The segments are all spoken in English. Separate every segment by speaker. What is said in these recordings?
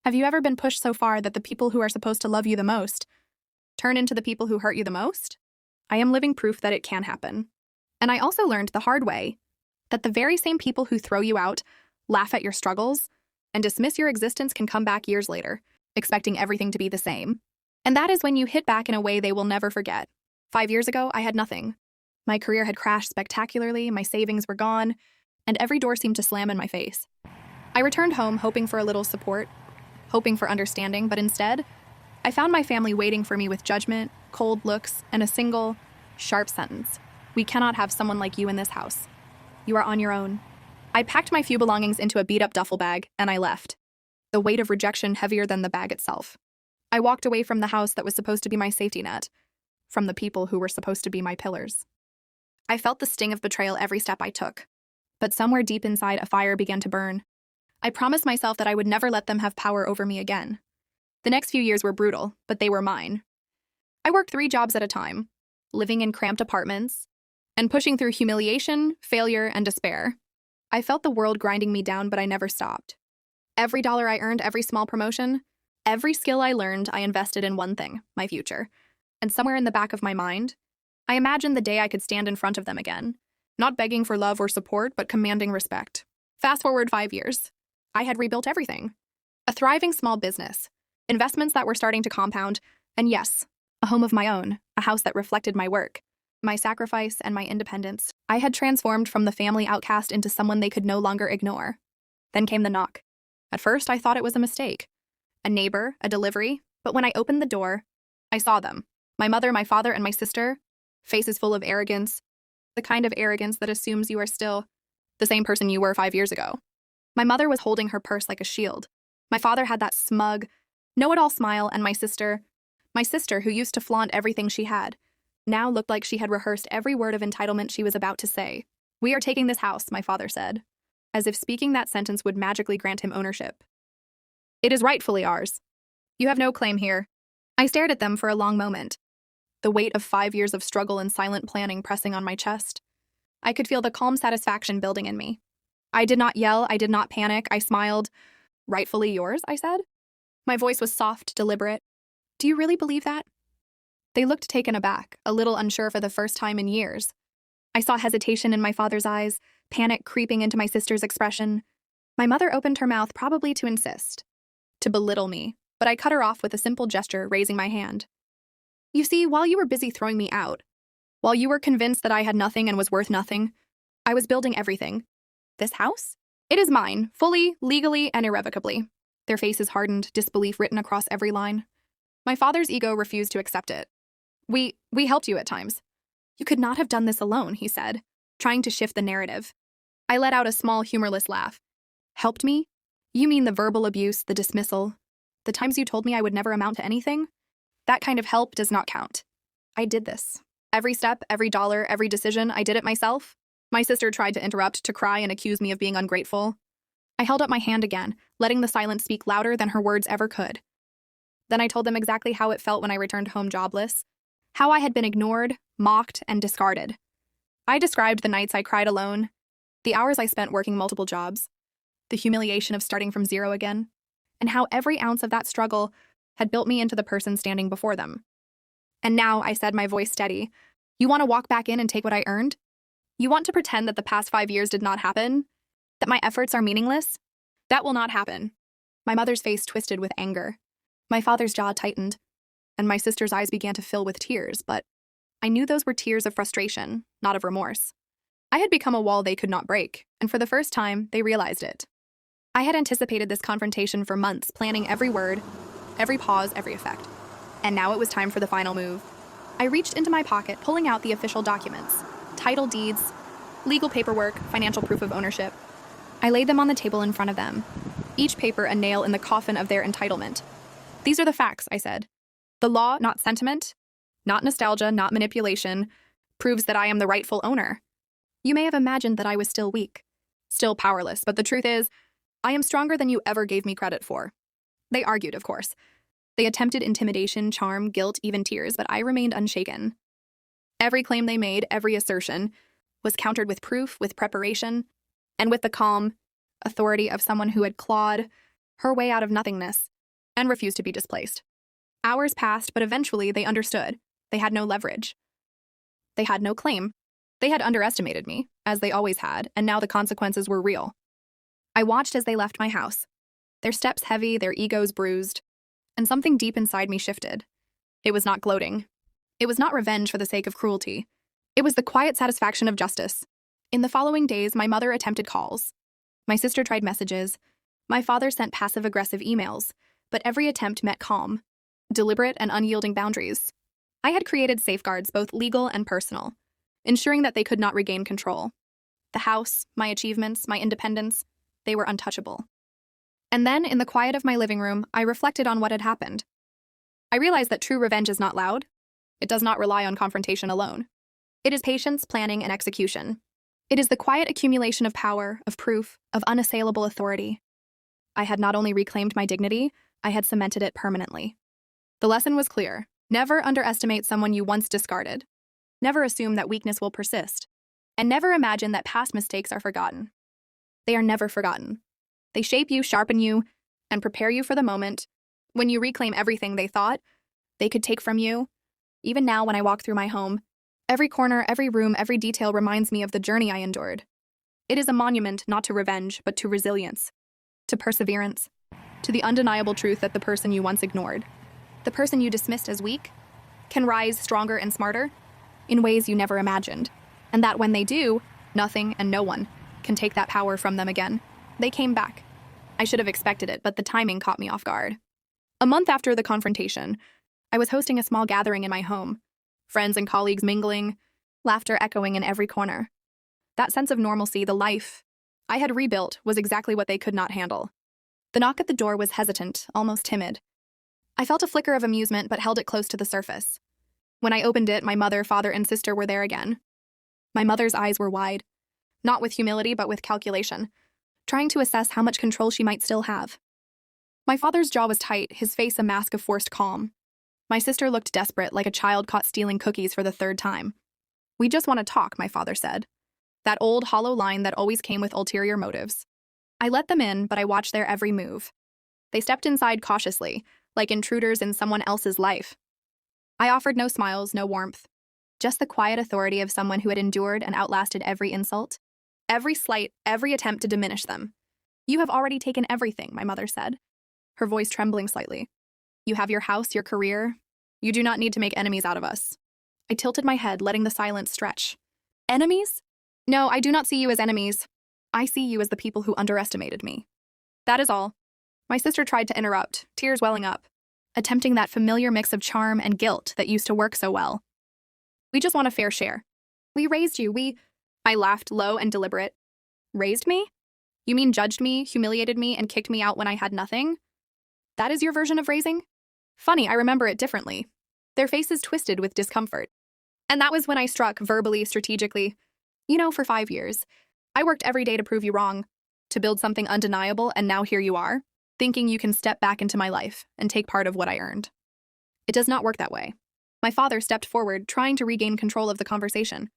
Speaker 1: Have you ever been pushed so far that the people who are supposed to love you the most turn into the people who hurt you the most? I am living proof that it can happen. And I also learned the hard way that the very same people who throw you out, laugh at your struggles, and dismiss your existence can come back years later, expecting everything to be the same. And that is when you hit back in a way they will never forget. 5 years ago, I had nothing. My career had crashed spectacularly, my savings were gone, and every door seemed to slam in my face. I returned home hoping for a little support, hoping for understanding, but instead, I found my family waiting for me with judgment, cold looks, and a single, sharp sentence. We cannot have someone like you in this house. You are on your own. I packed my few belongings into a beat-up duffel bag, and I left, the weight of rejection heavier than the bag itself. I walked away from the house that was supposed to be my safety net, from the people who were supposed to be my pillars. I felt the sting of betrayal every step I took, but somewhere deep inside, a fire began to burn. I promised myself that I would never let them have power over me again. The next few years were brutal, but they were mine. I worked 3 jobs at a time, living in cramped apartments, and pushing through humiliation, failure, and despair. I felt the world grinding me down, but I never stopped. Every dollar I earned, every small promotion, every skill I learned, I invested in one thing, my future. And somewhere in the back of my mind, I imagined the day I could stand in front of them again, not begging for love or support, but commanding respect. Fast forward 5 years. I had rebuilt everything. A thriving small business, investments that were starting to compound, and yes, a home of my own, a house that reflected my work, my sacrifice, and my independence. I had transformed from the family outcast into someone they could no longer ignore. Then came the knock. At first, I thought it was a mistake. A neighbor, a delivery, but when I opened the door, I saw them. My mother, my father, and my sister, faces full of arrogance, the kind of arrogance that assumes you are still the same person you were 5 years ago. My mother was holding her purse like a shield. My father had that smug, know-it-all smile, and my sister, who used to flaunt everything she had, now looked like she had rehearsed every word of entitlement she was about to say. "We are taking this house," my father said, as if speaking that sentence would magically grant him ownership. "It is rightfully ours. You have no claim here." I stared at them for a long moment, the weight of 5 years of struggle and silent planning pressing on my chest. I could feel the calm satisfaction building in me. I did not yell, I did not panic, I smiled. "Rightfully yours," I said. My voice was soft, deliberate. "Do you really believe that?" They looked taken aback, a little unsure for the first time in years. I saw hesitation in my father's eyes, panic creeping into my sister's expression. My mother opened her mouth, probably to insist, to belittle me, but I cut her off with a simple gesture, raising my hand. "You see, while you were busy throwing me out, while you were convinced that I had nothing and was worth nothing, I was building everything. This house? It is mine, fully, legally, and irrevocably." Their faces hardened, disbelief written across every line. My father's ego refused to accept it. We helped you at times." "You could not have done this alone," he said, trying to shift the narrative. I let out a small, humorless laugh. "Helped me? You mean the verbal abuse, the dismissal, the times you told me I would never amount to anything? That kind of help does not count. I did this. Every step, every dollar, every decision, I did it myself." My sister tried to interrupt, to cry and accuse me of being ungrateful. I held up my hand again, letting the silence speak louder than her words ever could. Then I told them exactly how it felt when I returned home jobless, how I had been ignored, mocked, and discarded. I described the nights I cried alone, the hours I spent working multiple jobs, the humiliation of starting from zero again, and how every ounce of that struggle had built me into the person standing before them. "And now," I said, my voice steady, "you want to walk back in and take what I earned? You want to pretend that the past 5 years did not happen? That my efforts are meaningless? That will not happen." My mother's face twisted with anger. My father's jaw tightened, and my sister's eyes began to fill with tears, but I knew those were tears of frustration, not of remorse. I had become a wall they could not break, and for the first time, they realized it. I had anticipated this confrontation for months, planning every word, every pause, every effect. And now it was time for the final move. I reached into my pocket, pulling out the official documents, title deeds, legal paperwork, financial proof of ownership. I laid them on the table in front of them, each paper a nail in the coffin of their entitlement. "These are the facts," I said. "The law, not sentiment, not nostalgia, not manipulation, proves that I am the rightful owner. You may have imagined that I was still weak, still powerless, but the truth is, I am stronger than you ever gave me credit for." They argued, of course. They attempted intimidation, charm, guilt, even tears, but I remained unshaken. Every claim they made, every assertion, was countered with proof, with preparation, and with the calm authority of someone who had clawed her way out of nothingness. and refused to be displaced. Hours passed, but eventually they understood. They had no leverage. They had no claim. They had underestimated me, as they always had, and now the consequences were real. I watched as they left my house. Their steps heavy, their egos bruised, and something deep inside me shifted. It was not gloating. It was not revenge for the sake of cruelty. It was the quiet satisfaction of justice. In the following days, my mother attempted calls. My sister tried messages. My father sent passive-aggressive emails, but every attempt met calm, deliberate and unyielding boundaries. I had created safeguards, both legal and personal, ensuring that they could not regain control. The house, my achievements, my independence, they were untouchable. And then, in the quiet of my living room, I reflected on what had happened. I realized that true revenge is not loud. It does not rely on confrontation alone. It is patience, planning, and execution. It is the quiet accumulation of power, of proof, of unassailable authority. I had not only reclaimed my dignity, I had cemented it permanently. The lesson was clear. Never underestimate someone you once discarded. Never assume that weakness will persist. And never imagine that past mistakes are forgotten. They are never forgotten. They shape you, sharpen you, and prepare you for the moment when you reclaim everything they thought they could take from you. Even now, when I walk through my home, every corner, every room, every detail reminds me of the journey I endured. It is a monument not to revenge, but to resilience, to perseverance, to the undeniable truth that the person you once ignored, the person you dismissed as weak, can rise stronger and smarter in ways you never imagined, and that when they do, nothing and no one can take that power from them again. They came back. I should have expected it, but the timing caught me off guard. A month after the confrontation, I was hosting a small gathering in my home, friends and colleagues mingling, laughter echoing in every corner. That sense of normalcy, the life I had rebuilt, was exactly what they could not handle. The knock at the door was hesitant, almost timid. I felt a flicker of amusement, but held it close to the surface. When I opened it, my mother, father, and sister were there again. My mother's eyes were wide, not with humility, but with calculation, trying to assess how much control she might still have. My father's jaw was tight, his face a mask of forced calm. My sister looked desperate, like a child caught stealing cookies for the third time. "We just want to talk," my father said. That old, hollow line that always came with ulterior motives. I let them in, but I watched their every move. They stepped inside cautiously, like intruders in someone else's life. I offered no smiles, no warmth. Just the quiet authority of someone who had endured and outlasted every insult, every slight, every attempt to diminish them. "You have already taken everything," my mother said, her voice trembling slightly. "You have your house, your career. You do not need to make enemies out of us." I tilted my head, letting the silence stretch. "Enemies? No, I do not see you as enemies. I see you as the people who underestimated me. That is all." My sister tried to interrupt, tears welling up, attempting that familiar mix of charm and guilt that used to work so well. "We just want a fair share. We raised you, I laughed, low and deliberate. "Raised me? You mean judged me, humiliated me, and kicked me out when I had nothing? That is your version of raising?" Funny, I remember it differently. Their faces twisted with discomfort. And that was when I struck, verbally, strategically. For 5 years, I worked every day to prove you wrong, to build something undeniable, and now here you are, thinking you can step back into my life and take part of what I earned. It does not work that way. My father stepped forward, trying to regain control of the conversation.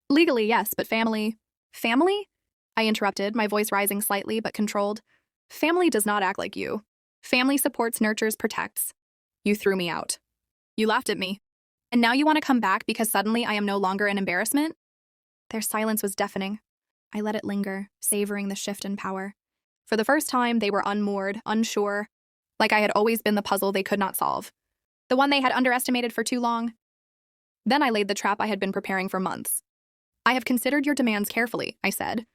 Speaker 1: "Legally, yes, but family..." "Family?" I interrupted, my voice rising slightly but controlled. "Family does not act like you. Family supports, nurtures, protects. You threw me out. You laughed at me. And now you want to come back because suddenly I am no longer an embarrassment?" Their silence was deafening. I let it linger, savoring the shift in power. For the first time, they were unmoored, unsure, like I had always been the puzzle they could not solve, the one they had underestimated for too long. Then I laid the trap I had been preparing for months. "I have considered your demands carefully," I said,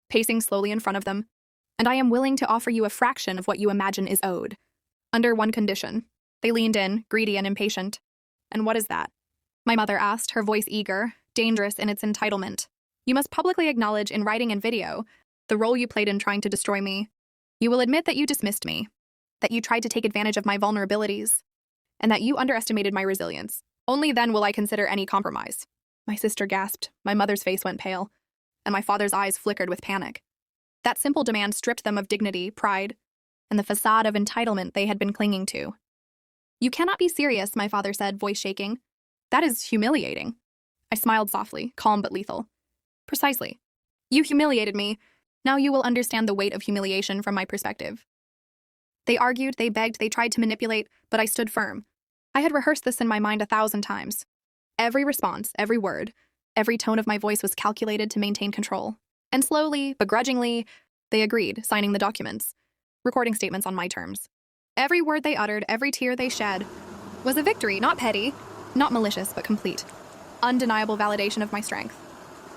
Speaker 1: pacing slowly in front of them, "and I am willing to offer you a fraction of what you imagine is owed. Under one condition." They leaned in, greedy and impatient. "And what is that?" my mother asked, her voice eager, dangerous in its entitlement. "You must publicly acknowledge in writing and video the role you played in trying to destroy me. You will admit that you dismissed me, that you tried to take advantage of my vulnerabilities, and that you underestimated my resilience. Only then will I consider any compromise." My sister gasped, my mother's face went pale, and my father's eyes flickered with panic. That simple demand stripped them of dignity, pride, and the facade of entitlement they had been clinging to. "You cannot be serious," my father said, voice shaking. "That is humiliating." I smiled softly, calm but lethal. "Precisely. You humiliated me. Now you will understand the weight of humiliation from my perspective." They argued, they begged, they tried to manipulate, but I stood firm. I had rehearsed this in my mind 1,000 times. Every response, every word, every tone of my voice was calculated to maintain control. And slowly, begrudgingly, they agreed, signing the documents, recording statements on my terms. Every word they uttered, every tear they shed, was a victory, not petty, not malicious, but complete. Undeniable validation of my strength.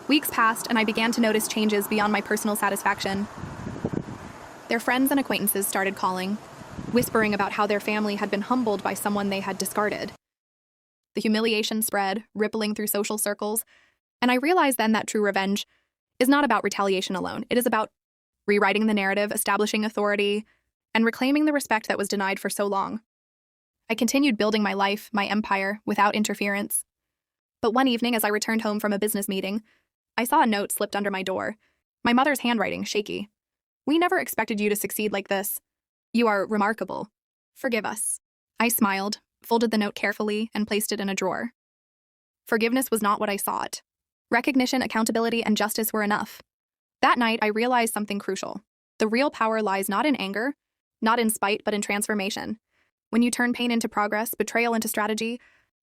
Speaker 1: Weeks passed, and I began to notice changes beyond my personal satisfaction. Their friends and acquaintances started calling, whispering about how their family had been humbled by someone they had discarded. The humiliation spread, rippling through social circles, and I realized then that true revenge is not about retaliation alone. It is about rewriting the narrative, establishing authority, and reclaiming the respect that was denied for so long. I continued building my life, my empire, without interference. But one evening, as I returned home from a business meeting, I saw a note slipped under my door. My mother's handwriting, shaky. "We never expected you to succeed like this. You are remarkable. Forgive us." I smiled, folded the note carefully, and placed it in a drawer. Forgiveness was not what I sought. Recognition, accountability, and justice were enough. That night, I realized something crucial. The real power lies not in anger, not in spite, but in transformation. When you turn pain into progress, betrayal into strategy,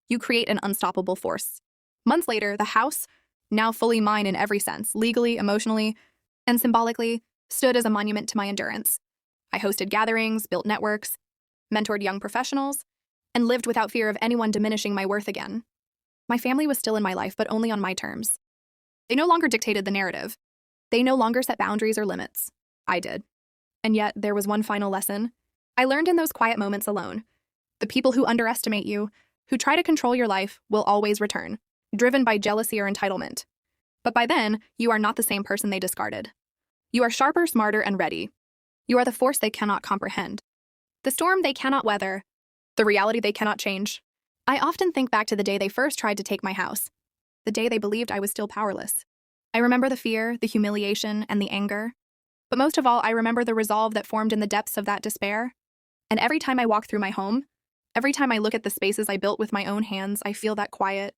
Speaker 1: you create an unstoppable force. Months later, the house, now fully mine in every sense, legally, emotionally, and symbolically, stood as a monument to my endurance. I hosted gatherings, built networks, mentored young professionals, and lived without fear of anyone diminishing my worth again. My family was still in my life, but only on my terms. They no longer dictated the narrative. They no longer set boundaries or limits. I did. And yet, there was one final lesson I learned in those quiet moments alone. The people who underestimate you, who try to control your life, will always return, driven by jealousy or entitlement. But by then, you are not the same person they discarded. You are sharper, smarter, and ready. You are the force they cannot comprehend, the storm they cannot weather, the reality they cannot change. I often think back to the day they first tried to take my house, the day they believed I was still powerless. I remember the fear, the humiliation, and the anger. But most of all, I remember the resolve that formed in the depths of that despair. And every time I walk through my home, every time I look at the spaces I built with my own hands, I feel that quiet,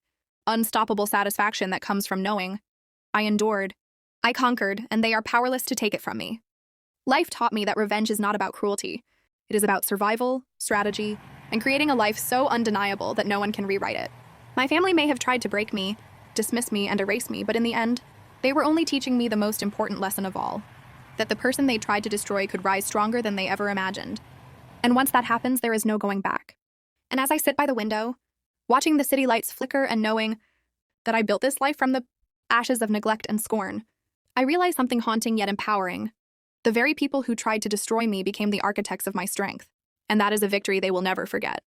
Speaker 1: unstoppable satisfaction that comes from knowing I endured, I conquered, and they are powerless to take it from me. Life taught me that revenge is not about cruelty. It is about survival, strategy, and creating a life so undeniable that no one can rewrite it. My family may have tried to break me, dismiss me, and erase me, but in the end, they were only teaching me the most important lesson of all, that the person they tried to destroy could rise stronger than they ever imagined. And once that happens, there is no going back. And as I sit by the window, watching the city lights flicker and knowing that I built this life from the ashes of neglect and scorn, I realize something haunting yet empowering. The very people who tried to destroy me became the architects of my strength, and that is a victory they will never forget.